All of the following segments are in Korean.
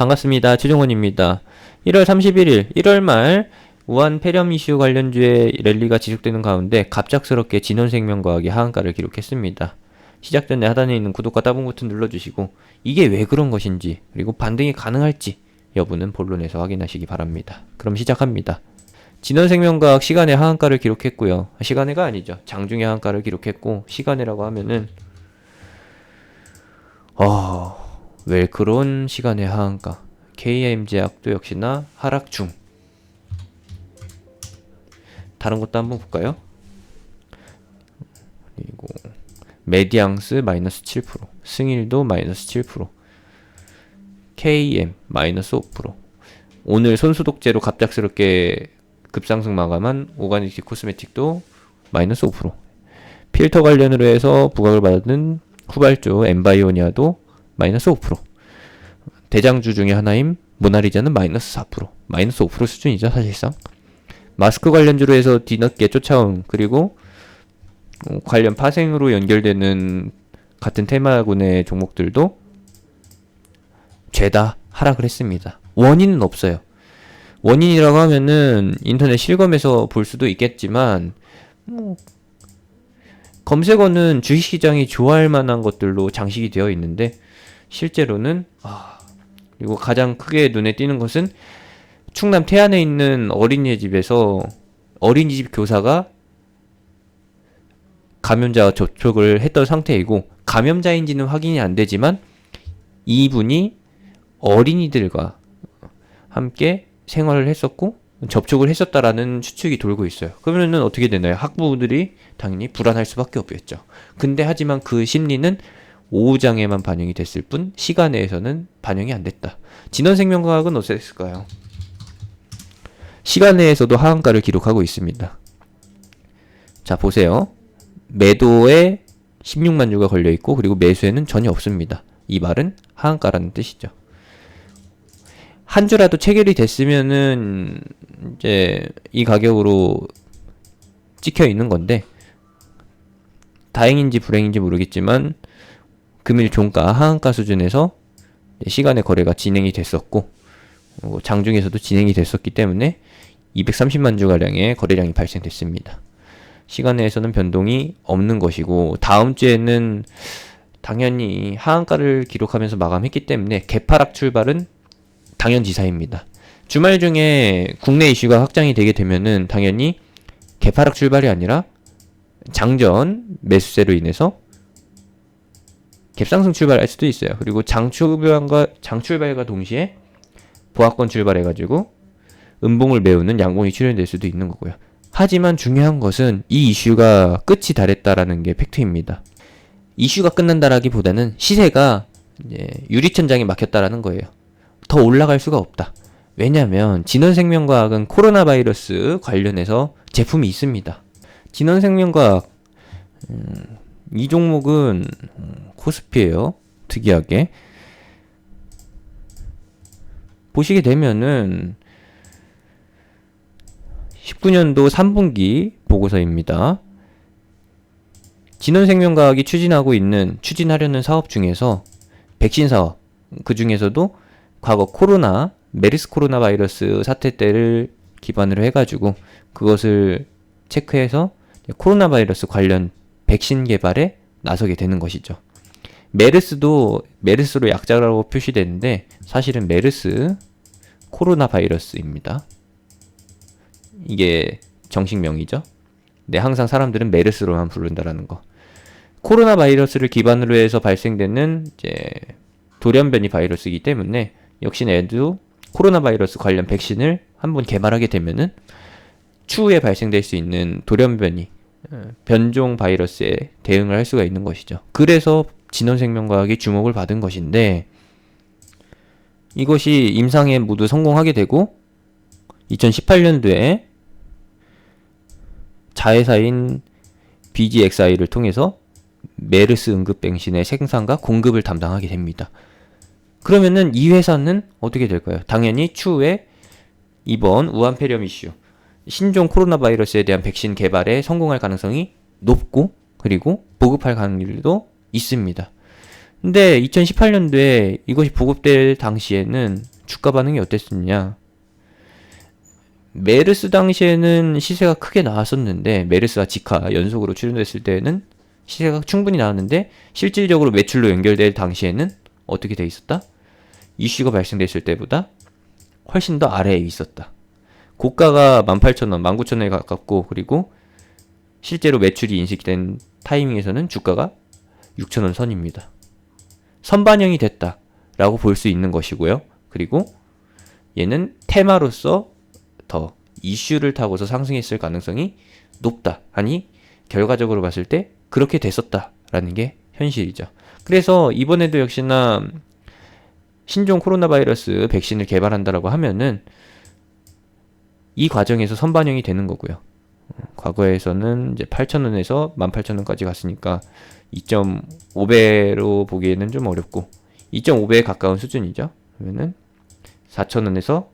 반갑습니다. 최종원입니다. 1월 31일, 1월 말 우한 폐렴 이슈 관련주의 랠리가 지속되는 가운데 갑작스럽게 진원생명과학이 하한가를 기록했습니다. 시작 전에 하단에 있는 구독과 따봉 버튼 눌러주시고 이게 왜 그런 것인지 그리고 반등이 가능할지 여부는 본론에서 확인하시기 바랍니다. 그럼 시작합니다. 진원생명과학 시간의 하한가를 기록했고요. 시간의가 아니죠. 장중의 하한가를 기록했고 시간의라고 하면은 왜 그런 시간의 하한가. KM제약도 역시나 하락 중. 다른 것도 한번 볼까요? 그리고 메디앙스 마이너스 7%, 승일도 마이너스 7%, KM 마이너스 5%. 오늘 손소독제로 갑작스럽게 급상승 마감한 오가닉 코스메틱도 마이너스 5%. 필터 관련으로 해서 부각을 받은 후발주 엠바이오니아도 마이너스 5%. 대장주 중에 하나인 모나리자는 마이너스 4%. 마이너스 5% 수준이죠, 사실상. 마스크 관련주로 해서 뒤늦게 쫓아온, 그리고 관련 파생으로 연결되는 같은 테마군의 종목들도 죄다 하락을 했습니다. 원인은 없어요. 원인이라고 하면은 인터넷 실검에서 볼 수도 있겠지만 검색어는 주식시장이 좋아할 만한 것들로 장식이 되어 있는데 실제로는 그리고 가장 크게 눈에 띄는 것은 충남 태안에 있는 어린이집에서 어린이집 교사가 감염자와 접촉을 했던 상태이고 감염자인지는 확인이 안 되지만 이분이 어린이들과 함께 생활을 했었고 접촉을 했었다라는 추측이 돌고 있어요. 그러면은 어떻게 되나요? 학부모들이 당연히 불안할 수밖에 없겠죠. 근데 하지만 그 심리는 오후장에만 반영이 됐을 뿐 시간내에서는 반영이 안 됐다. 진원생명과학은 어땠을까요? 시간내에서도 하한가를 기록하고 있습니다. 자, 보세요. 매도에 16만 주가 걸려 있고 그리고 매수에는 전혀 없습니다. 이 말은 하한가라는 뜻이죠. 한 주라도 체결이 됐으면은 이제 이 가격으로 찍혀 있는 건데 다행인지 불행인지 모르겠지만 금일 종가 하한가 수준에서 시간의 거래가 진행이 됐었고 장중에서도 진행이 됐었기 때문에 230만 주가량의 거래량이 발생됐습니다. 시간내에서는 변동이 없는 것이고 다음 주에는 당연히 하한가를 기록하면서 마감했기 때문에 개파락 출발은 당연지사입니다. 주말 중에 국내 이슈가 확장이 되게 되면은 당연히 개파락 출발이 아니라 장전 매수세로 인해서 갭상승 출발할 수도 있어요. 그리고 장출발과 동시에 보합권 출발해가지고 음봉을 메우는 양봉이 출현될 수도 있는 거고요. 하지만 중요한 것은 이 이슈가 끝이 달했다라는 게 팩트입니다. 이슈가 끝난다라기보다는 시세가 이제 유리천장에 막혔다라는 거예요. 더 올라갈 수가 없다. 왜냐하면 진원생명과학은 코로나 바이러스 관련해서 제품이 있습니다. 진원생명과학 이 종목은 코스피예요. 특이하게 보시게 되면은 19년도 3분기 보고서입니다. 진원생명과학이 추진하려는 사업 중에서 백신 사업, 그 중에서도 과거 메르스 코로나 바이러스 사태 때를 기반으로 해가지고 그것을 체크해서 코로나 바이러스 관련 백신 개발에 나서게 되는 것이죠. 메르스로 약자라고 표시되는데 사실은 메르스 코로나 바이러스입니다. 이게 정식명이죠. 네, 항상 사람들은 메르스로만 부른다라는 거. 코로나 바이러스를 기반으로 해서 발생되는 이제 돌연변이 바이러스이기 때문에 역시나 얘도 코로나 바이러스 관련 백신을 한번 개발하게 되면은 추후에 발생될 수 있는 돌연변이 변종 바이러스에 대응을 할 수가 있는 것이죠. 그래서 진원생명과학이 주목을 받은 것인데 이것이 임상에 모두 성공하게 되고 2018년도에 자회사인 BGXI를 통해서 메르스 응급 백신의 생산과 공급을 담당하게 됩니다. 그러면은 이 회사는 어떻게 될까요? 당연히 추후에 이번 우한 폐렴 이슈 신종 코로나 바이러스에 대한 백신 개발에 성공할 가능성이 높고 그리고 보급할 가능성도 있습니다. 근데 2018년도에 이것이 보급될 당시에는 주가 반응이 어땠었냐? 메르스 당시에는 시세가 크게 나왔었는데, 메르스와 지카 연속으로 출연됐을 때는 시세가 충분히 나왔는데, 실질적으로 매출로 연결될 당시에는 어떻게 돼 있었다? 이슈가 발생됐을 때보다 훨씬 더 아래에 있었다. 고가가 18,000원, 19,000원에 가깝고, 그리고 실제로 매출이 인식된 타이밍에서는 주가가 6,000원 선입니다. 선반영이 됐다라고 볼 수 있는 것이고요. 그리고 얘는 테마로서 더 이슈를 타고서 상승했을 가능성이 높다. 아니, 결과적으로 봤을 때 그렇게 됐었다라는 게 현실이죠. 그래서 이번에도 역시나 신종 코로나 바이러스 백신을 개발한다라고 하면은 이 과정에서 선반영이 되는 거고요. 과거에서는 이제 8,000원에서 18,000원까지 갔으니까 2.5배로 보기에는 좀 어렵고 2.5배에 가까운 수준이죠. 그러면은 4,000원에서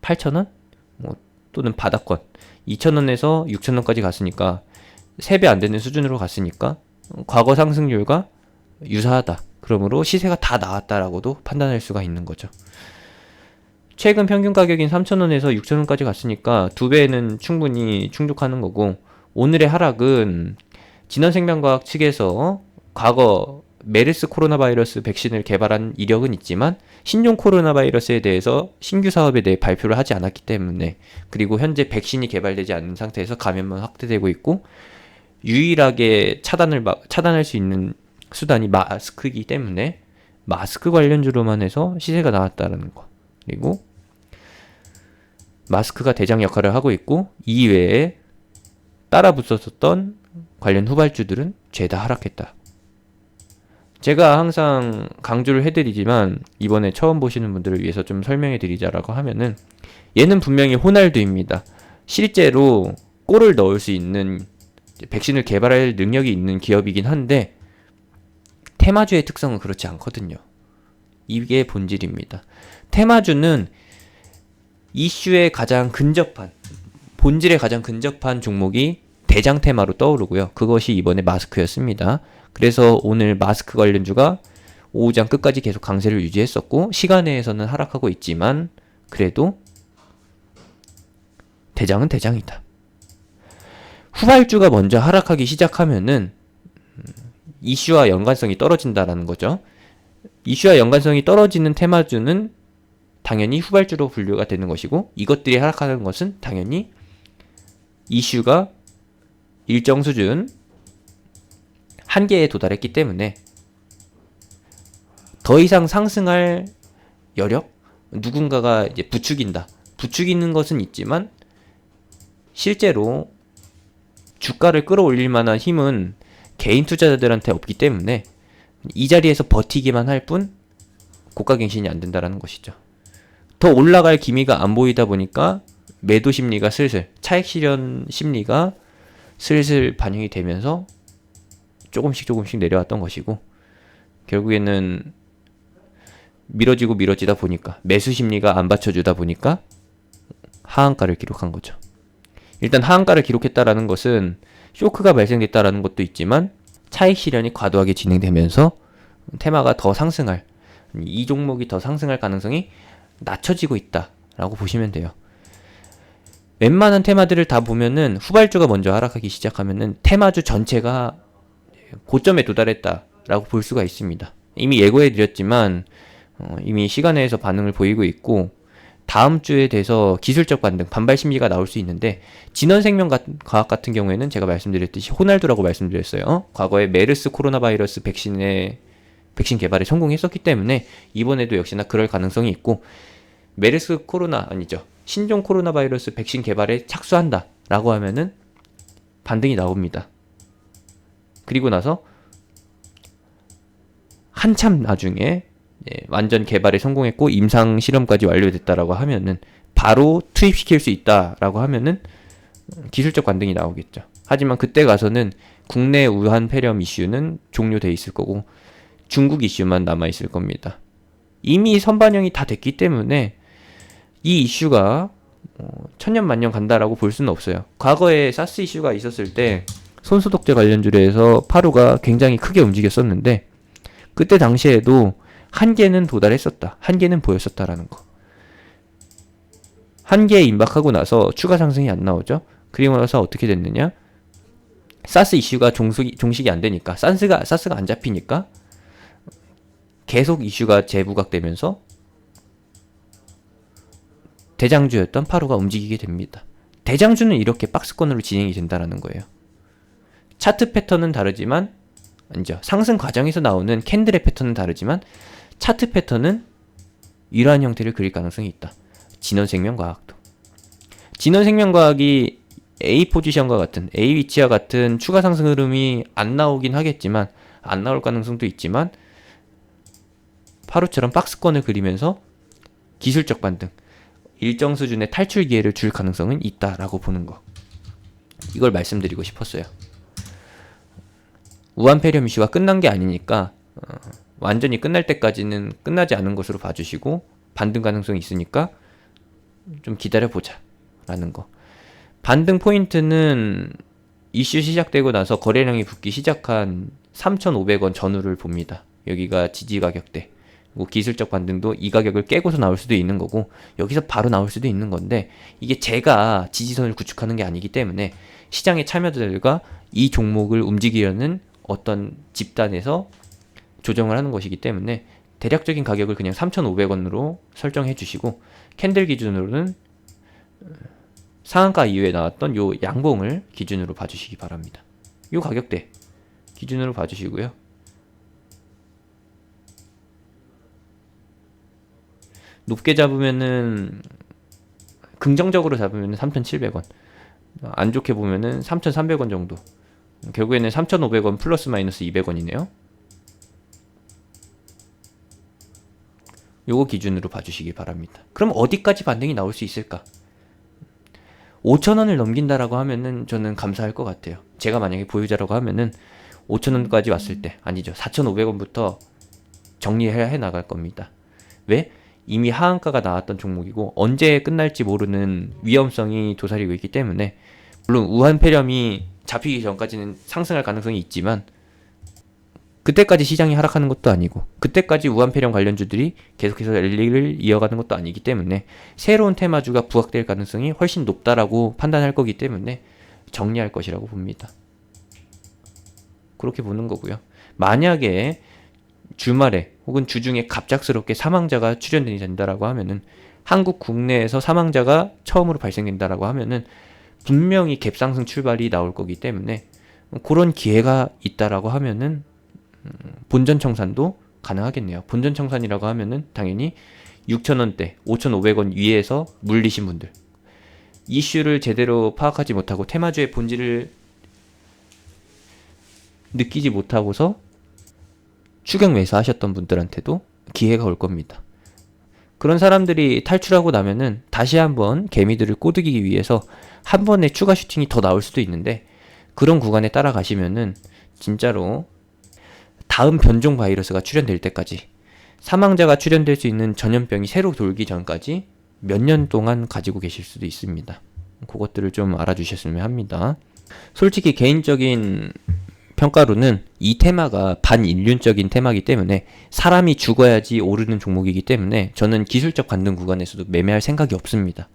8,000원? 뭐 또는 바닥권 2,000원에서 6,000원까지 갔으니까 3배 안 되는 수준으로 갔으니까 과거 상승률과 유사하다. 그러므로 시세가 다 나왔다라고도 판단할 수가 있는 거죠. 최근 평균 가격인 3,000원에서 6,000원까지 갔으니까 2배는 충분히 충족하는 거고, 오늘의 하락은 진원생명과학 측에서 과거 메르스 코로나 바이러스 백신을 개발한 이력은 있지만 신종 코로나 바이러스에 대해서 신규 사업에 대해 발표를 하지 않았기 때문에, 그리고 현재 백신이 개발되지 않는 상태에서 감염만 확대되고 있고, 유일하게 차단할 수 있는 수단이 마스크이기 때문에 마스크 관련주로만 해서 시세가 나왔다는 거. 그리고 마스크가 대장 역할을 하고 있고, 이외에 따라 붙었었던 관련 후발주들은 죄다 하락했다. 제가 항상 강조를 해드리지만 이번에 처음 보시는 분들을 위해서 좀 설명해 드리자라고 하면은, 얘는 분명히 호날두입니다. 실제로 골을 넣을 수 있는 백신을 개발할 능력이 있는 기업이긴 한데 테마주의 특성은 그렇지 않거든요. 이게 본질입니다. 테마주는 이슈에 가장 근접한, 본질에 가장 근접한 종목이 대장 테마로 떠오르고요. 그것이 이번에 마스크였습니다. 그래서 오늘 마스크 관련주가 오후장 끝까지 계속 강세를 유지했었고, 시간외에서는 하락하고 있지만 그래도 대장은 대장이다. 후발주가 먼저 하락하기 시작하면은 이슈와 연관성이 떨어진다라는 거죠. 이슈와 연관성이 떨어지는 테마주는 당연히 후발주로 분류가 되는 것이고, 이것들이 하락하는 것은 당연히 이슈가 일정 수준 한계에 도달했기 때문에 더 이상 상승할 여력? 누군가가 이제 부추긴다. 부추기는 것은 있지만 실제로 주가를 끌어올릴 만한 힘은 개인 투자자들한테 없기 때문에 이 자리에서 버티기만 할 뿐 고가갱신이 안 된다라는 것이죠. 더 올라갈 기미가 안 보이다 보니까 매도 심리가 슬슬, 차익 실현 심리가 슬슬 반영이 되면서 조금씩 내려왔던 것이고, 결국에는 미뤄지다 보니까, 매수 심리가 안 받쳐주다 보니까 하한가를 기록한 거죠. 일단 하한가를 기록했다라는 것은 쇼크가 발생됐다라는 것도 있지만 차익 실현이 과도하게 진행되면서 테마가 더 상승할, 이 종목이 더 상승할 가능성이 낮춰지고 있다라고 보시면 돼요. 웬만한 테마들을 다 보면은 후발주가 먼저 하락하기 시작하면은 테마주 전체가 고점에 도달했다라고 볼 수가 있습니다. 이미 예고해 드렸지만 이미 시간외에서 반응을 보이고 있고, 다음 주에 돼서 기술적 반등, 반발 심리가 나올 수 있는데, 진원생명과학 같은 경우에는 제가 말씀드렸듯이 호날두라고 말씀드렸어요. 과거에 메르스 코로나 바이러스 백신 개발에 성공했었기 때문에 이번에도 역시나 그럴 가능성이 있고, 메르스 코로나 아니죠, 신종 코로나 바이러스 백신 개발에 착수한다라고 하면은 반등이 나옵니다. 그리고 나서 한참 나중에 완전 개발에 성공했고 임상 실험까지 완료됐다라고 하면은 바로 투입시킬 수 있다라고 하면은 기술적 반등이 나오겠죠. 하지만 그때 가서는 국내 우한 폐렴 이슈는 종료돼 있을 거고 중국 이슈만 남아 있을 겁니다. 이미 선반영이 다 됐기 때문에 이 이슈가 천년만년 간다라고 볼 수는 없어요. 과거에 사스 이슈가 있었을 때 손소독제 관련주로 해서 파루가 굉장히 크게 움직였었는데 그때 당시에도 한계는 도달했었다. 한계는 보였었다라는 거. 한계에 임박하고 나서 추가 상승이 안 나오죠. 그리고 나서 어떻게 됐느냐? 사스 이슈가 종식이 안 되니까, 사스가 안 잡히니까 계속 이슈가 재부각되면서 대장주였던 파로가 움직이게 됩니다. 대장주는 이렇게 박스권으로 진행이 된다라는 거예요. 차트 패턴은 다르지만, 아니죠, 상승 과정에서 나오는 캔들의 패턴은 다르지만 차트 패턴은 이러한 형태를 그릴 가능성이 있다. 진원생명과학도. 진원생명과학이 A 포지션과 같은, A 위치와 같은 추가 상승 흐름이 안 나오긴 하겠지만, 안 나올 가능성도 있지만, 파로처럼 박스권을 그리면서 기술적 반등, 일정 수준의 탈출 기회를 줄 가능성은 있다라고 보는 거. 이걸 말씀드리고 싶었어요. 우한폐렴 이슈가 끝난 게 아니니까 완전히 끝날 때까지는 끝나지 않은 것으로 봐주시고, 반등 가능성이 있으니까 좀 기다려보자 라는 거. 반등 포인트는 이슈 시작되고 나서 거래량이 붙기 시작한 3,500원 전후를 봅니다. 여기가 지지 가격대. 기술적 반등도 이 가격을 깨고서 나올 수도 있는 거고, 여기서 바로 나올 수도 있는 건데, 이게 제가 지지선을 구축하는 게 아니기 때문에 시장의 참여자들과 이 종목을 움직이려는 어떤 집단에서 조정을 하는 것이기 때문에 대략적인 가격을 그냥 3,500원으로 설정해 주시고, 캔들 기준으로는 상한가 이후에 나왔던 요 양봉을 기준으로 봐주시기 바랍니다. 요 가격대 기준으로 봐주시고요. 높게 잡으면은, 긍정적으로 잡으면은 3,700원, 안 좋게 보면은 3,300원 정도. 결국에는 3,500원 플러스 마이너스 200원이네요. 요거 기준으로 봐주시기 바랍니다. 그럼 어디까지 반등이 나올 수 있을까? 5,000원을 넘긴다라고 하면은 저는 감사할 것 같아요. 제가 만약에 보유자라고 하면은 5,000원까지 왔을 때, 아니죠, 4,500원부터 정리해 나갈 겁니다. 왜? 이미 하한가가 나왔던 종목이고 언제 끝날지 모르는 위험성이 도사리고 있기 때문에, 물론 우한폐렴이 잡히기 전까지는 상승할 가능성이 있지만 그때까지 시장이 하락하는 것도 아니고, 그때까지 우한폐렴 관련주들이 계속해서 랠리를 이어가는 것도 아니기 때문에 새로운 테마주가 부각될 가능성이 훨씬 높다라고 판단할 거기 때문에 정리할 것이라고 봅니다. 그렇게 보는 거고요. 만약에 주말에 혹은 주중에 갑작스럽게 사망자가 출현이 된다라고 하면은, 한국 국내에서 사망자가 처음으로 발생된다라고 하면은 분명히 갭상승 출발이 나올 거기 때문에, 그런 기회가 있다라고 하면은 본전 청산도 가능하겠네요. 본전 청산이라고 하면은 당연히 6,000원대, 5,500원 위에서 물리신 분들, 이슈를 제대로 파악하지 못하고 테마주의 본질을 느끼지 못하고서 추격 매수하셨던 분들한테도 기회가 올 겁니다. 그런 사람들이 탈출하고 나면은 다시 한번 개미들을 꼬드기기 위해서 한 번의 추가 슈팅이 더 나올 수도 있는데, 그런 구간에 따라가시면은 진짜로 다음 변종 바이러스가 출현될 때까지, 사망자가 출현될 수 있는 전염병이 새로 돌기 전까지 몇 년 동안 가지고 계실 수도 있습니다. 그것들을 좀 알아주셨으면 합니다. 솔직히 개인적인 평가로는 이 테마가 반인륜적인 테마이기 때문에, 사람이 죽어야지 오르는 종목이기 때문에 저는 기술적 반등 구간에서도 매매할 생각이 없습니다.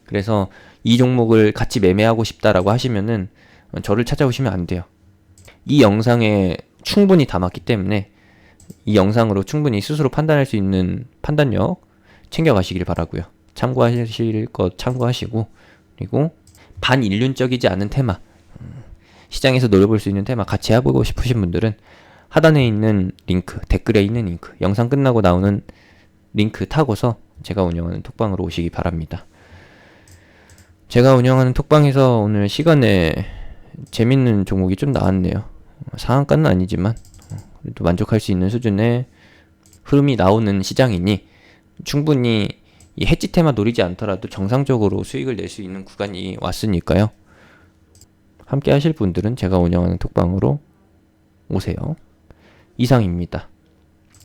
그래서 이 종목을 같이 매매하고 싶다라고 하시면은 저를 찾아오시면 안 돼요. 이 영상에 충분히 담았기 때문에 이 영상으로 충분히 스스로 판단할 수 있는 판단력 챙겨가시길 바라고요. 참고하실 것 참고하시고, 그리고 반인륜적이지 않은 테마, 시장에서 노려볼 수 있는 테마 같이 해보고 싶으신 분들은 하단에 있는 링크, 댓글에 있는 링크, 영상 끝나고 나오는 링크 타고서 제가 운영하는 톡방으로 오시기 바랍니다. 제가 운영하는 톡방에서 오늘 시간에 재밌는 종목이 좀 나왔네요. 상한가는 아니지만 그래도 만족할 수 있는 수준의 흐름이 나오는 시장이니 충분히 이 해지 테마 노리지 않더라도 정상적으로 수익을 낼 수 있는 구간이 왔으니까요. 함께 하실 분들은 제가 운영하는 톡방으로 오세요. 이상입니다.